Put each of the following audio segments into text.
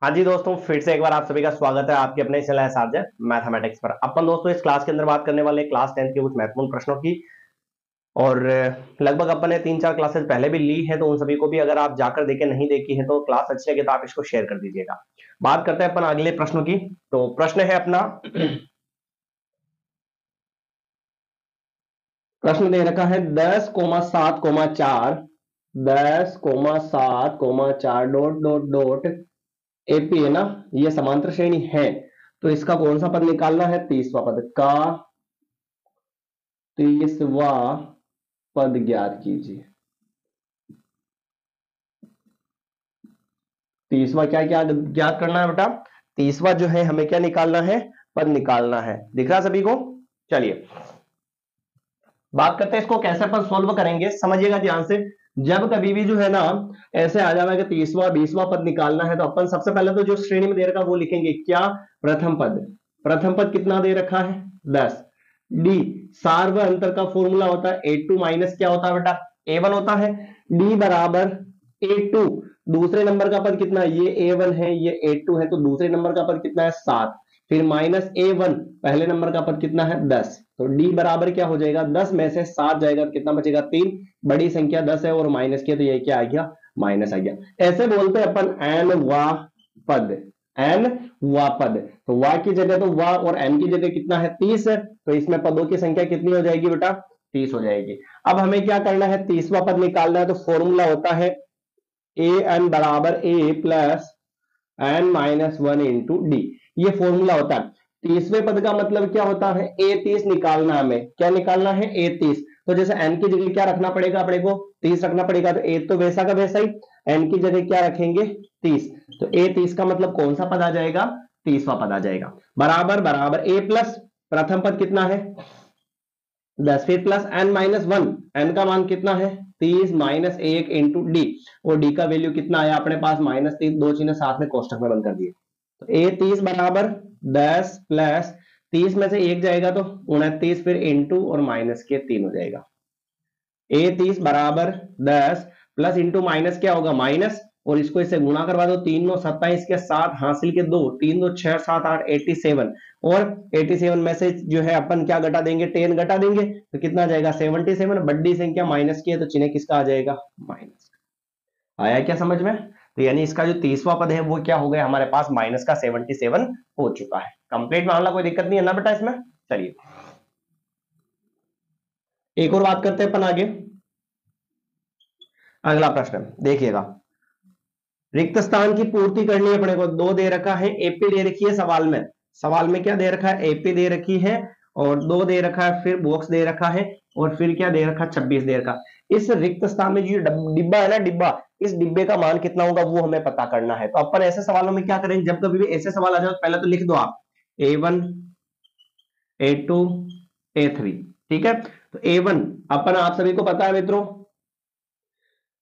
हाँ जी दोस्तों, फिर से एक बार आप सभी का स्वागत है आपके अपने चैनल है सार्जन मैथमेटिक्स पर। अपन दोस्तों इस क्लास के अंदर बात करने वाले क्लास 10 के कुछ महत्वपूर्ण प्रश्नों की। और लगभग अपन ने 3-4 क्लासेस पहले भी ली है, तो उन सभी को भी अगर आप जाकर देखे नहीं देखी है तो क्लास अच्छी है तो आप इसको शेयर कर दीजिएगा। बात करते हैं अपन अगले प्रश्नों की। तो प्रश्न है अपना प्रश्न दे रखा है 10,7,4 10,7,4 डॉट डॉट डॉट एपी है ना, ये समांतर श्रेणी है। तो इसका कौन सा पद निकालना है? 30वां पद का 30वां पद ज्ञात कीजिए। 30वां क्या क्या ज्ञात करना है बेटा? 30वां जो है हमें क्या निकालना है? पद निकालना है। दिख रहा सभी को? चलिए बात करते हैं इसको कैसे अपन सोल्व करेंगे, समझिएगा ध्यान से। जब कभी भी जो है ना ऐसे आ जाएगा कि 30वां 20वां पद निकालना है, तो अपन सबसे पहले तो जो श्रेणी में दे रखा वो लिखेंगे क्या? प्रथम पद। प्रथम पद कितना दे रखा है? 10। डी सार्व अंतर का फॉर्मूला होता है A2 माइनस क्या होता है बेटा? A1 होता है। डी बराबर A2। दूसरे नंबर का पद कितना है? ये A1 है, ये A2 है, तो दूसरे नंबर का पद कितना है? 7। फिर माइनस A1, पहले नंबर का पद कितना है? 10। तो डी बराबर क्या हो जाएगा? 10 में से 7 जाएगा तो कितना बचेगा? 3। बड़ी संख्या 10 है और माइनस किया तो ये क्या आ गया? माइनस आ गया। ऐसे बोलते हैं अपन एन वा पद। एन वा पद, तो वा की जगह तो वा और एन की जगह कितना है? 30 है, तो इसमें पदों की संख्या कितनी हो जाएगी बेटा? 30 हो जाएगी। अब हमें क्या करना है? 30वां पद निकालना है, तो फॉर्मूला होता है ए एन बराबर A plus N minus 1 into D. ये फॉर्मूला होता है। 30वें पद का मतलब क्या होता है? A30 निकालना है हमें। क्या निकालना है? A30। तो जैसे n की जगह क्या रखना पड़ेगा अपने को? 30 रखना पड़ेगा, तो a तो वैसा का वैसा ही, n की जगह क्या रखेंगे? 30। तो A30 का मतलब कौन सा पद आ जाएगा? 30वां पद आ जाएगा। बराबर बराबर a प्लस प्रथम पद कितना है? 10, फिर प्लस n माइनस 1। n का मान कितना है? 30 माइनस 1 इंटू डी। और डी का वैल्यू कितना आया अपने पास? -3। दो चीजें साथ में कोष्टक में बंद कर दिए। तो A30 बराबर 10 प्लस 30 में से 1 जाएगा तो 29, फिर इंटू और माइनस के 3 हो जाएगा। A30 बराबर 10 प्लस इंटू माइनस क्या होगा? माइनस, और इसको इससे गुणा करवा दो। 3 9 27 के 7 हासिल के 2, 3 2 6 7 8 87। और 87 में से जो है अपन क्या घटा देंगे? 10 घटा देंगे, तो कितना आ जाएगा? 77। बड़ी संख्या माइनस की है तो चिन्ह किसका आ जाएगा? माइनस। आया क्या समझ में? तो यानी इसका जो 30वां पद है वो क्या हो गया हमारे पास? माइनस का 77 हो चुका है। कंप्लीट मामला, कोई दिक्कत नहीं है ना बेटा इसमें? चलिए एक और बात करते हैं अपन आगे। अगला प्रश्न देखिएगा। रिक्त स्थान की पूर्ति करनी है अपने को। 2 दे रखा है, एपी दे रखी है सवाल में। सवाल में क्या दे रखा है? एपी दे रखी है, और 2 दे रखा है, फिर बॉक्स दे रखा है, और फिर क्या दे रखा? 26 दे रखा। इस रिक्त स्थान में जो डिब्बा है ना, डिब्बा, इस डिब्बे का मान कितना होगा वो हमें पता करना है। तो अपन ऐसे सवालों में क्या करेंगे? जब कभी भी ऐसे सवाल आ जाए तो पहले तो लिख दो आप A1 A2 A3। ठीक है, तो A1 अपन आप सभी को पता है मित्रों,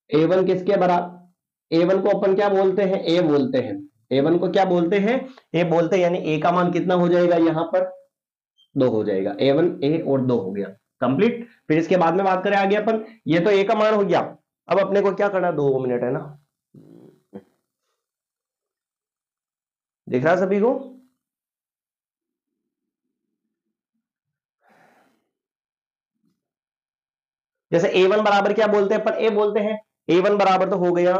A1 किसके बराबर? A1 को अपन क्या बोलते हैं? ए बोलते हैं। A1 को क्या बोलते हैं? ए बोलते हैं। यानी ए का मान कितना हो जाएगा यहां पर? 2 हो जाएगा। A1 ए और 2 हो गया कंप्लीट। फिर इसके बाद में बात करें आगे अपन, ये तो ए का मान हो गया। अब अपने को क्या करना? 2 मिनट है ना, दिख रहा सभी को? जैसे A1 बराबर क्या बोलते हैं अपन? ए बोलते हैं। A1 बराबर तो हो गया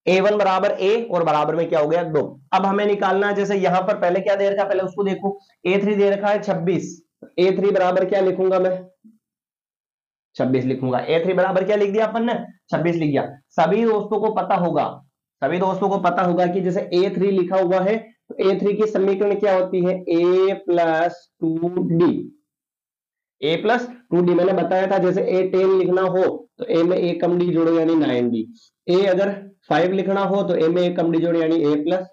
A1 बराबर ए, और बराबर में क्या हो गया? 2। अब हमें निकालना है, जैसे यहां पर पहले क्या दे रखा है पहले उसको देखो। A3 दे रखा है 26। A3 बराबर क्या लिखूंगा मैं? 26 लिखूंगा। A3 बराबर क्या लिख दिया अपन ने? 26 लिख दिया। सभी दोस्तों को पता होगा, सभी दोस्तों को पता होगा कि जैसे A3 लिखा हुआ है तो A3 की समीकरण क्या होती है? A plus 2D। A plus 2D मैंने बताया था। जैसे A10 लिखना हो तो ए में ए कम डी जोड़ो यानी 9D। ए अगर 5 लिखना हो तो ए में ए कम डी जोड़ो यानी A प्लस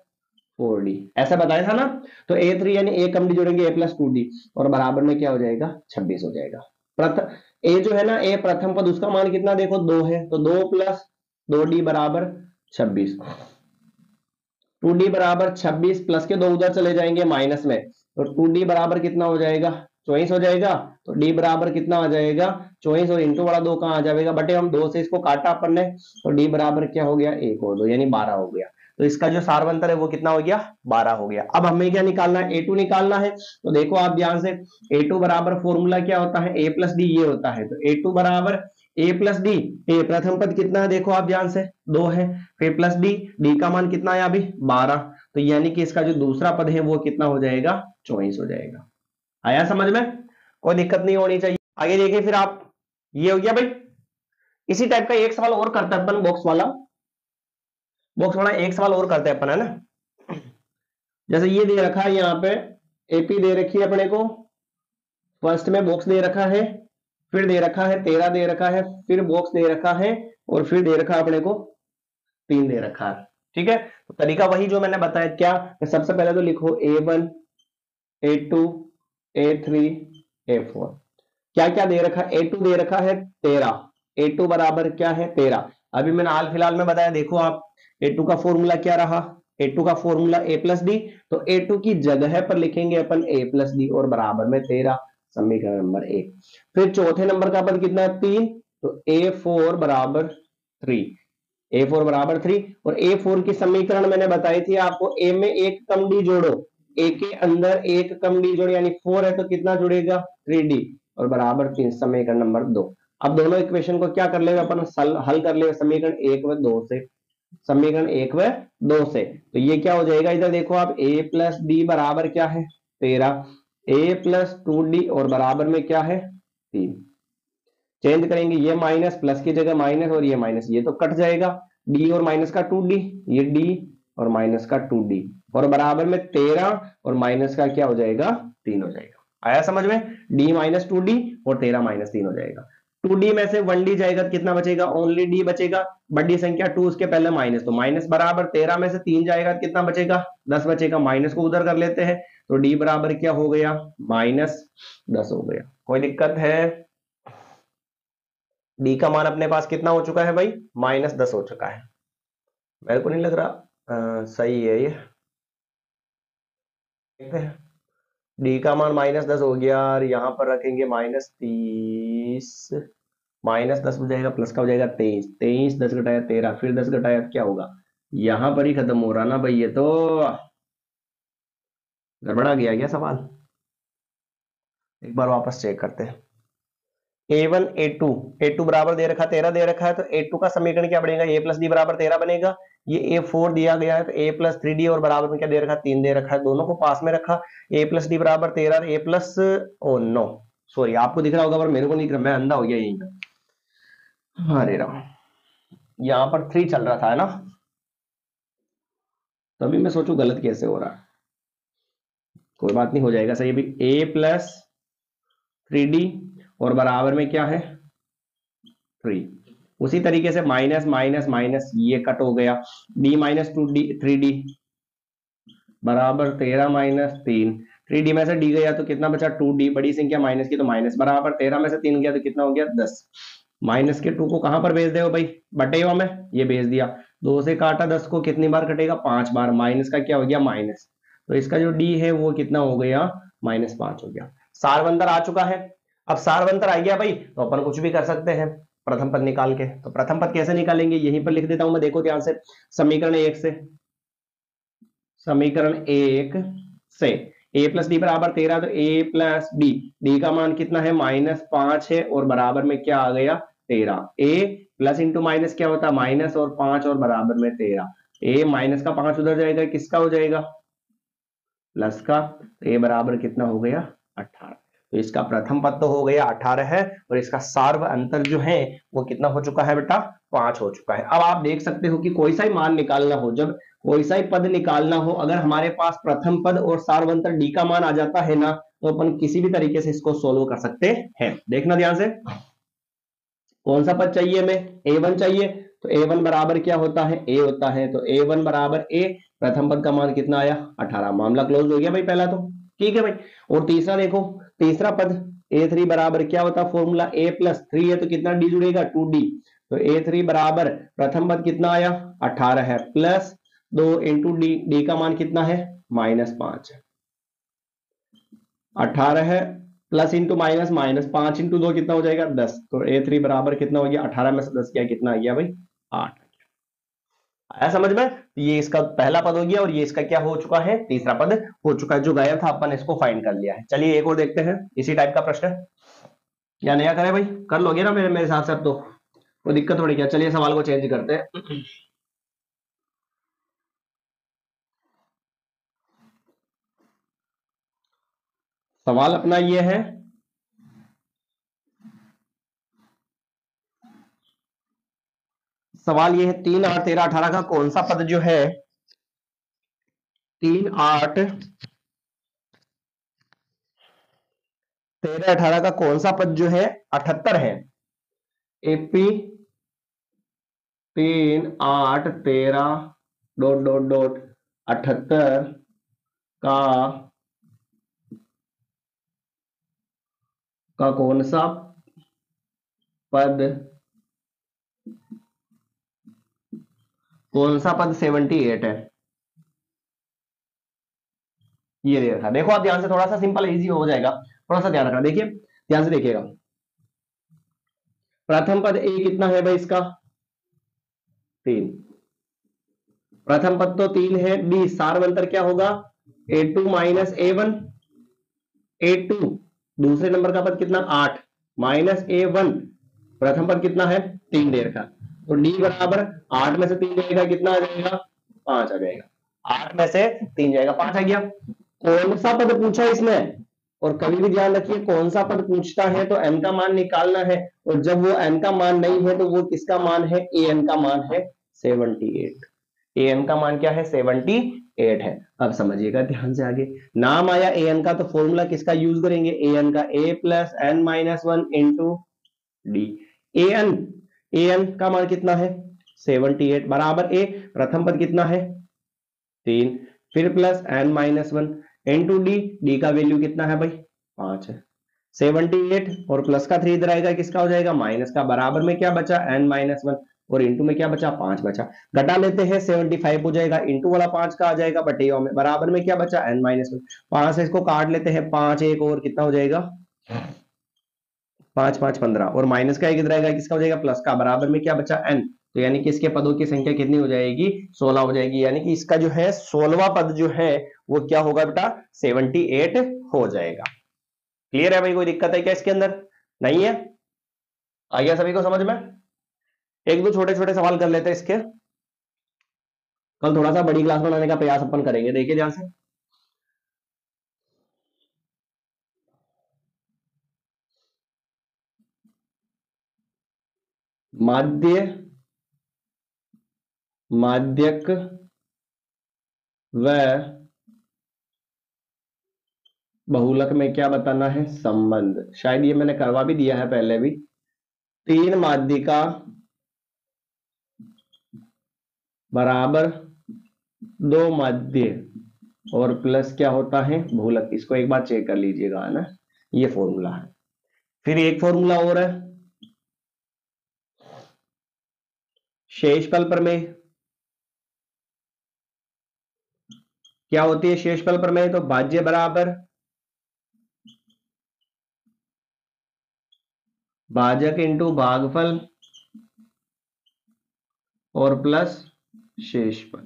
4D। ऐसा बताया था ना? तो A3 यानी ए कम डी जोड़ेंगे A प्लस 2D, और बराबर में क्या हो जाएगा? 26 हो जाएगा। प्रथम ए जो है ना, ए प्रथम पद, उसका मान कितना देखो? 2 है, तो 2 प्लस 2D बराबर 26। 2D बराबर 26, प्लस के 2 उधर चले जाएंगे माइनस में, तो 2D बराबर कितना हो जाएगा? 24 हो जाएगा। तो डी बराबर कितना आ जाएगा 24, और इंटू वाला 2 कहाँ आ जाएगा बटे, हम 2 से इसको काटा अपन ने, तो डी बराबर क्या हो गया 1 और 2 यानी 12 हो गया। तो इसका जो सारवंतर है वो कितना हो गया 12 हो गया। अब हमें क्या निकालना है A2 निकालना है। तो देखो आप ध्यान से, A2 बराबर फॉर्मूला क्या होता है A प्लस डी, ये होता है। तो A2 बराबर A प्लस डी, ए प्रथम पद कितना है देखो आप ध्यान से 2 है, फिर प्लस डी, डी का मान कितना है अभी 12, तो यानी कि इसका जो दूसरा पद है वो कितना हो जाएगा 24 हो जाएगा। आया समझ में, कोई दिक्कत नहीं होनी चाहिए। आगे देखिए फिर आप, ये हो गया भाई। इसी टाइप का एक सवाल और करते हैं अपन, बॉक्स वाला एक सवाल और करते हैं अपन, है ना। जैसे ये दे रखा है यहाँ पे एपी दे रखी है अपने को, फर्स्ट में बॉक्स दे रखा है, फिर दे रखा है 13 दे रखा है, फिर बॉक्स दे रखा है, और फिर दे रखा है अपने को 3 दे रखा है। ठीक है, तो तरीका वही जो मैंने बताया। क्या, सबसे पहले तो लिखो A1 A2 A3 A4। क्या क्या दे रखा है, A2 दे रखा है 13, A2 बराबर क्या है 13। अभी मैंने हाल फिलहाल में बताया, देखो आप A2 का फॉर्मूला क्या रहा, A2 का फॉर्मूला A प्लस डी, तो A2 की जगह पर लिखेंगे अपन A प्लस डी और बराबर में 13, समीकरण नंबर 1। फिर चौथे नंबर का पद कितना है 3, तो A4 बराबर 3, A4 बराबर 3, और A4 की समीकरण मैंने बताई थी आपको, A में एक कम डी जोड़ो, A के अंदर एक कम डी जोड़ो, यानी 4 है तो कितना जुड़ेगा 3D, और बराबर 3, समीकरण नंबर 2। अब दोनों इक्वेशन को क्या कर लेंगे अपन, हल कर लेंगे समीकरण 1 व 2 से, समीकरण 1 व 2 से। तो ये क्या हो जाएगा, इधर देखो आप A प्लस डी बराबर क्या है 13, A प्लस 2D और बराबर में क्या है 3। चेंज करेंगे, ये माइनस प्लस की जगह माइनस, और ये माइनस, ये तो कट जाएगा, डी और माइनस का 2D, ये डी और माइनस का 2D, और बराबर में 13 और माइनस का क्या हो जाएगा 3 हो जाएगा। आया समझ में, d माइनस 2D और 13 माइनस 3 हो जाएगा। 2D में से 1D जाएगा तो कितना बचेगा, ओनली d बचेगा, बड़ी संख्या 2 उसके पहले माइनस, तो माइनस बराबर 13 में से 3 जाएगा तो कितना बचेगा 10 बचेगा, माइनस को उधर कर लेते हैं, तो d बराबर क्या हो गया -10 हो गया। कोई दिक्कत है, d का मान अपने पास कितना हो चुका है भाई -10 हो चुका है। मेरे को नहीं लग रहा सही है ये, देखते हैं। डी का मान -10 हो गया, और यहां पर रखेंगे -30, -10 हो जाएगा, प्लस का हो जाएगा 23, 23 10 घटाया 13, फिर 10 घटाया क्या होगा, यहां पर ही खत्म हो रहा ना भाई, ये तो गड़बड़ा गया क्या सवाल। एक बार वापस चेक करते हैं। A1 A2 बराबर दे रखा 13 दे रखा है, तो A2 का समीकरण क्या बनेगा, A प्लस डी बराबर 13 बनेगा। ये A4 दिया गया है तो A प्लस 3D और बराबर में क्या दे रखा 3 दे रखा है, दोनों को पास में रखा, A प्लस डी बराबर 13, A plus, oh no sorry, आपको दिख रहा होगा पर मेरे को नहीं दिख रहा, मैं अंधा हो गया यहीं पर। अरे राम, यहाँ पर 3 चल रहा था है ना, तभी मैं सोचू गलत कैसे हो रहा है। कोई बात नहीं, हो जाएगा सही। अभी A प्लस 3D और बराबर में क्या है 3, उसी तरीके से माइनस माइनस माइनस ये कट हो गया, d माइनस 2D 3D बराबर 13 माइनस 3, 3D में से d गया तो कितना बचा 2D, बड़ी संख्या माइनस की तो माइनस, बराबर 13 में से 3 गया तो कितना हो गया 10। माइनस के 2 को कहां पर भेज दे भाई, बटे हुआ में ये भेज दिया, 2 से काटा 10 को कितनी बार कटेगा 5 बार, माइनस का क्या हो गया माइनस, तो इसका जो d है वो कितना हो गया -5 हो गया। सारवंतर आ चुका है। अब सारवंतर आ गया भाई तो अपन कुछ भी कर सकते हैं प्रथम पद निकाल के। तो प्रथम पद कैसे निकालेंगे, यहीं पर लिख देता हूं मैं, देखो ध्यान से, समीकरण 1 से, समीकरण 1 से a प्लस डी बराबर 13, तो a प्लस डी, डी का मान कितना है -5 है, और बराबर में क्या आ गया 13, a प्लस इंटू माइनस क्या होता है माइनस और 5 और बराबर में 13, a माइनस का 5 उधर जाएगा, किसका हो जाएगा प्लस का, तो a बराबर कितना हो गया 18। तो इसका प्रथम पद तो हो गया 18 है, और इसका सार्व अंतर जो है वो कितना हो चुका है बेटा 5 हो चुका है। अब आप देख सकते हो कि कोई सा ही मान निकालना हो, जब कोई सा ही पद निकालना हो, अगर हमारे पास प्रथम पद और सार्व अंतर डी का मान आ जाता है ना, तो अपन किसी भी तरीके से इसको सोल्व कर सकते हैं। देखना ध्यान से, कौन सा पद चाहिए हमें, A1 चाहिए, तो A1 बराबर क्या होता है A होता है, तो A1 बराबर A, प्रथम पद का मान कितना आया 18, मामला क्लोज हो गया भाई पहला तो, ठीक है भाई। और तीसरा देखो, तीसरा पद A3 बराबर क्या होता है, फॉर्मूला A प्लस 3 है तो कितना D जुड़ेगा 2D, तो A3 बराबर प्रथम पद कितना आया 18 है, प्लस 2 इंटू डी, डी का मान कितना है -5, 18 है plus into minus, minus 5 into 2 कितना हो जाएगा 10। तो A3 बराबर कितना हो गया 18 में से 10 क्या कितना आ गया भाई 8। आया समझ में? ये इसका पहला पद हो गया और ये इसका क्या हो चुका है तीसरा पद हो चुका है। जो गायब था अपन इसको फाइंड कर लिया है। चलिए एक और देखते हैं इसी टाइप का प्रश्न। या नया करें भाई? कर लोगे ना मेरे साथ साथ तो कोई दिक्कत थोड़ी क्या। चलिए सवाल को चेंज करते हैं। सवाल अपना ये है, सवाल ये है 3 8 13 18 का कौन सा पद जो है 3 8 13 18 का कौन सा पद जो है 78 है। एपी 3 8 13 डॉट डॉट डॉट 78 का कौन सा पद 78 है। ये दे रखा देखो आप ध्यान से, थोड़ा सा सिंपल इजी हो जाएगा, थोड़ा सा ध्यान रखना। देखिए ध्यान से देखिएगा, प्रथम पद ए कितना है भाई इसका 3, प्रथम पद तो 3 है। बी सार अंतर क्या होगा A2 माइनस A1, A2 दूसरे नंबर का पद कितना 8 माइनस A1 प्रथम पद कितना है 3 दे रखा। तो डी बराबर 8 में से 3 जाएगा कितना आ जाएगा 5 आ जाएगा। 8 में से 3 जाएगा 5 आ गया। कौन सा पद पूछा इसमें, और कभी भी ध्यान रखिए कौन सा पद पूछता है तो n का मान निकालना है, और जब वो n का मान नहीं है तो वो किसका मान है an का मान है 78। an का मान क्या है 78 है। अब समझिएगा ध्यान से आगे, नाम आया an का तो फॉर्मूला किसका यूज करेंगे an का, a plus N minus one into d. an का मान कितना है 78 बराबर a प्रथम पद कितना है 3 फिर plus N minus one into d, d का वैल्यू कितना है भाई 5 है। 78 और प्लस का 3 इधर आएगा किसका हो जाएगा माइनस का, बराबर में क्या बचा एन माइनस वन और इंटू में क्या बचा 5 बचा। घटा लेते हैं 75 हो जाएगा, इंटू वाला 5 का आ जाएगा बटे में, बराबर में क्या बचा एन माइनस वन। 5 से इसको काट लेते हैं 5 एक और कितना हो जाएगा 5 5 15 और माइनस का एक इधर आएगा किसका हो जाएगा प्लस का, बराबर में क्या बचा एन। तो यानी कि इसके पदों की संख्या कितनी हो जाएगी 16 हो जाएगी। यानी कि इसका जो है 16वां पद जो है वो क्या होगा बेटा 78 हो जाएगा। क्लियर है भाई? कोई दिक्कत है क्या इसके अंदर? नहीं है? आ गया सभी को समझ में? एक दो छोटे छोटे सवाल कर लेते हैं इसके, कल थोड़ा सा बड़ी क्लास बनाने का प्रयास अपन करेंगे। देखिए ध्यान से, माध्य माध्यक व बहुलक में क्या बताना है संबंध। शायद ये मैंने करवा भी दिया है पहले भी। 3 माध्यिका बराबर 2 माध्य और प्लस क्या होता है बहुलक। इसको एक बार चेक कर लीजिएगा, है ना, ये फॉर्मूला है। फिर एक फॉर्मूला और है शेषफल प्रमेय। क्या होती है शेषफल प्रमेय, तो भाज्य बराबर भाजक इंटू भागफल और प्लस शेषफल।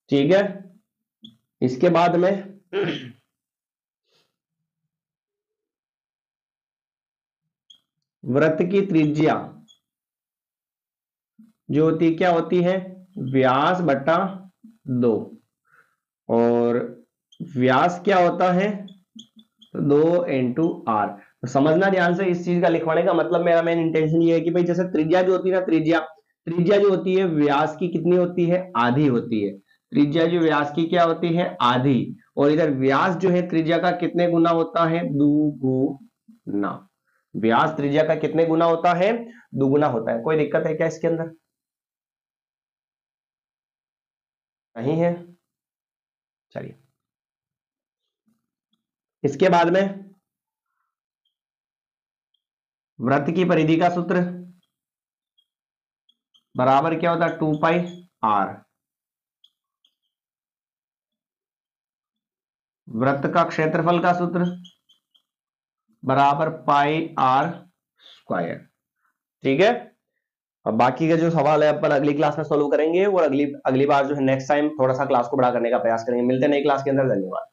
ठीक है, इसके बाद में वृत्त की त्रिज्या जो होती क्या होती है व्यास बटा 2, और व्यास क्या होता है तो 2 इंटू आर। तो समझना ध्यान से, इस चीज का लिखवाने का मतलब मेरा मेन इंटेंशन ये है कि भाई जैसे त्रिज्या जो होती है ना, त्रिज्या त्रिज्या जो होती है व्यास की कितनी होती है आधी होती है। त्रिज्या जो व्यास की क्या होती है आधी, और इधर व्यास जो है त्रिज्या का कितने गुना होता है दुगुना। व्यास त्रिज्या का कितने गुना होता है दुगुना होता है। कोई दिक्कत है क्या इसके अंदर? नहीं है? चलिए इसके बाद में वृत्त की परिधि का सूत्र बराबर क्या होता है 2 पाई आर। वृत्त का क्षेत्रफल का सूत्र बराबर पाई आर स्क्वायर। ठीक है, अब बाकी का जो सवाल है अपन अगली क्लास में सोल्व करेंगे, और अगली बार जो है नेक्स्ट टाइम थोड़ा सा क्लास को बड़ा करने का प्रयास करेंगे। मिलते हैं नई क्लास के अंदर, धन्यवाद।